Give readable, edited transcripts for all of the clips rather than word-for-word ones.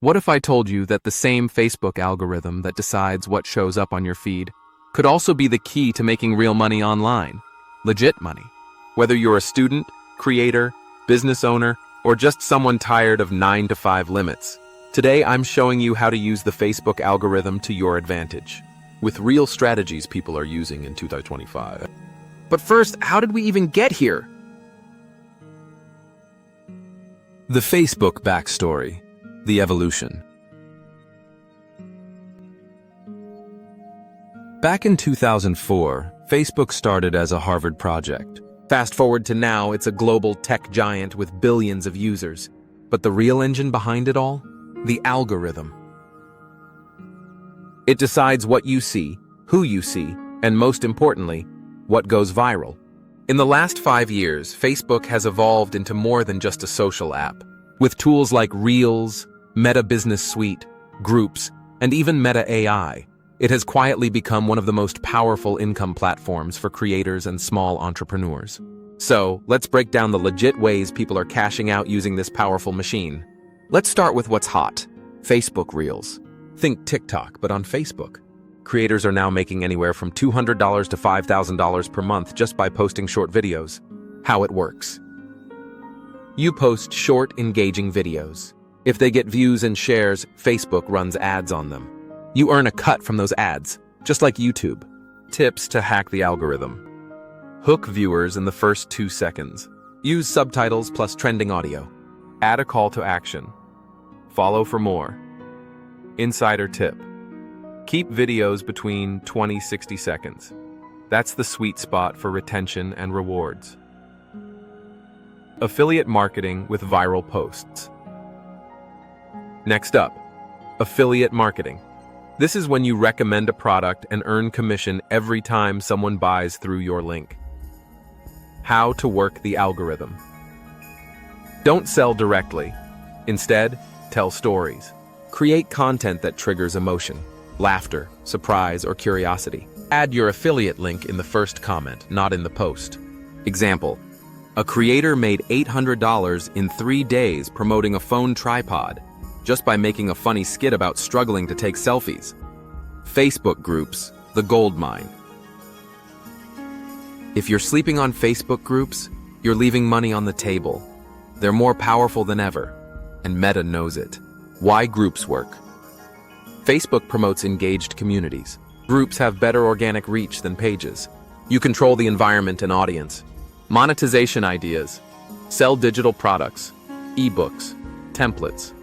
What if I told you that the same Facebook algorithm that decides what shows up on your feed could also be the key to making real money online? Legit money. Whether you're a student, creator, business owner, or just someone tired of 9-to-5 limits, today I'm showing you how to use the Facebook algorithm to your advantage, with real strategies people are using in 2025. But first, how did we even get here? The Facebook backstory. The evolution. Back in 2004, Facebook started as a Harvard project. Fast forward to now, it's a global tech giant with billions of users. But the real engine behind it all? The algorithm. It decides what you see, who you see, and most importantly, what goes viral. In the last 5 years, Facebook has evolved into more than just a social app. With tools like Reels, Meta Business Suite, Groups, and even Meta AI, it has quietly become one of the most powerful income platforms for creators and small entrepreneurs. So, let's break down the legit ways people are cashing out using this powerful machine. Let's start with what's hot: Facebook Reels. Think TikTok, but on Facebook. Creators are now making anywhere from $200 to $5,000 per month just by posting short videos. How it works. You post short, engaging videos. If they get views and shares, Facebook runs ads on them. You earn a cut from those ads, just like YouTube. Tips to hack the algorithm. Hook viewers in the first 2 seconds. Use subtitles plus trending audio. Add a call to action. Follow for more. Insider tip. Keep videos between 20-60 seconds. That's the sweet spot for retention and rewards. Affiliate marketing with viral posts. Next up, affiliate marketing. This is when you recommend a product and earn commission every time someone buys through your link. How to work the algorithm. Don't sell directly. Instead, tell stories. Create content that triggers emotion, laughter, surprise, or curiosity. Add your affiliate link in the first comment, not in the post. Example: a creator made $800 in 3 days promoting a phone tripod, just by making a funny skit about struggling to take selfies. Facebook groups, the gold mine. If you're sleeping on Facebook groups, you're leaving money on the table. They're more powerful than ever, and Meta knows it. Why groups work. Facebook promotes engaged communities. Groups have better organic reach than pages. You control the environment and audience. Monetization ideas. Sell digital products, ebooks, templates.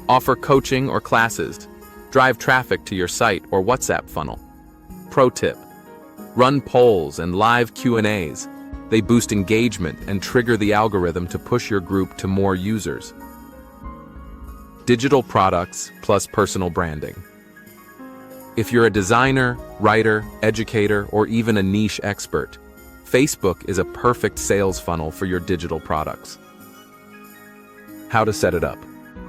Offer coaching or classes. Drive traffic to your site or WhatsApp funnel. Pro tip: run polls and live Q&As. They boost engagement and trigger the algorithm to push your group to more users. Digital products plus personal branding. If you're a designer, writer, educator, or even a niche expert, Facebook is a perfect sales funnel for your digital products. How to set it up.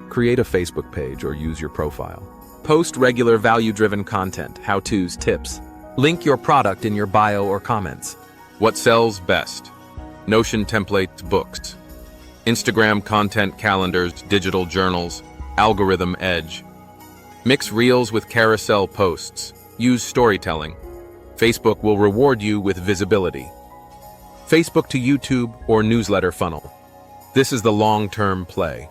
Create a Facebook page or use your profile. Post regular value-driven content, how-tos, tips. Link your product in your bio or comments. What sells best? Notion templates, books. Instagram content calendars, digital journals. Algorithm edge. Mix Reels with carousel posts. Use storytelling. Facebook will reward you with visibility. Facebook to YouTube or newsletter funnel. This is the long-term play.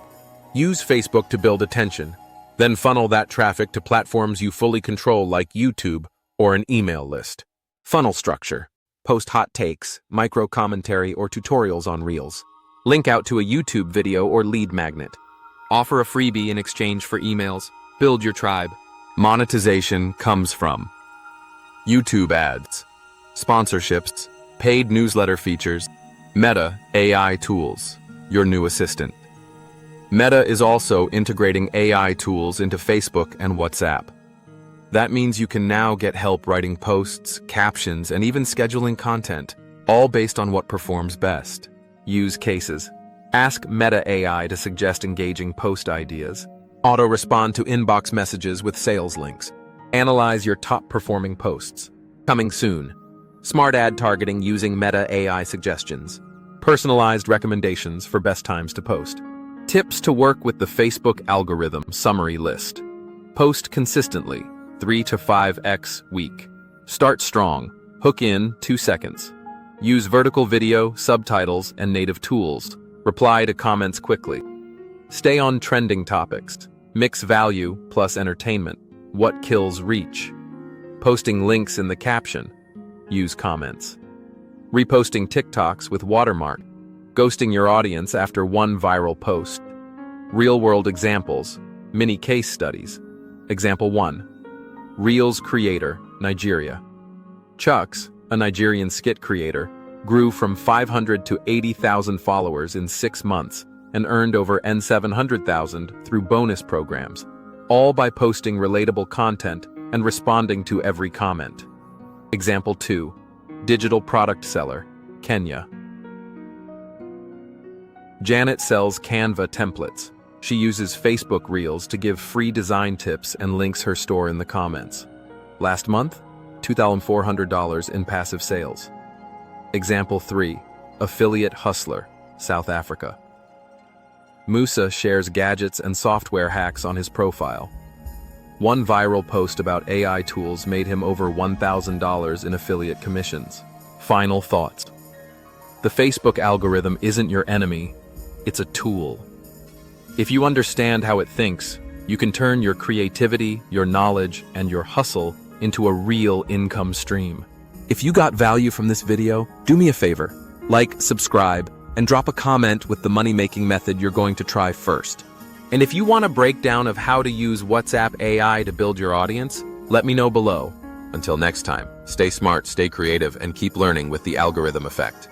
Use Facebook to build attention, then funnel that traffic to platforms you fully control like YouTube or an email list. Funnel structure. Post hot takes, micro commentary, or tutorials on Reels. Link out to a YouTube video or lead magnet. Offer a freebie in exchange for emails. Build your tribe. Monetization comes from YouTube ads, sponsorships, paid newsletter features, Meta AI tools, your new assistant. Meta is also integrating AI tools into Facebook and WhatsApp. That means you can now get help writing posts, captions, and even scheduling content, all based on what performs best. Use cases. Ask Meta AI to suggest engaging post ideas. Auto-respond to inbox messages with sales links. Analyze your top-performing posts. Coming soon. Smart ad targeting using Meta AI suggestions. Personalized recommendations for best times to post. Tips to work with the Facebook algorithm summary list. Post consistently, 3 to 5x week. Start strong, hook in 2 seconds. Use vertical video, subtitles, and native tools. Reply to comments quickly. Stay on trending topics. Mix value plus entertainment. What kills reach? Posting links in the caption. Use comments. Reposting TikToks with watermark. Ghosting your audience after one viral post. Real-world examples. Mini case studies. Example 1. Reels creator, Nigeria. Chucks, a Nigerian skit creator, grew from 500 to 80,000 followers in 6 months and earned over N700,000 through bonus programs, all by posting relatable content and responding to every comment. Example 2. Digital product seller, Kenya. Janet sells Canva templates. She uses Facebook Reels to give free design tips and links her store in the comments. Last month, $2,400 in passive sales. Example 3. Affiliate hustler, South Africa. Musa shares gadgets and software hacks on his profile. One viral post about AI tools made him over $1,000 in affiliate commissions. Final thoughts. The Facebook algorithm isn't your enemy, it's a tool. If you understand how it thinks, you can turn your creativity, your knowledge, and your hustle into a real income stream. If you got value from this video, do me a favor. Like, subscribe, and drop a comment with the money-making method you're going to try first. And if you want a breakdown of how to use WhatsApp AI to build your audience, let me know below. Until next time, stay smart, stay creative, and keep learning with the algorithm effect.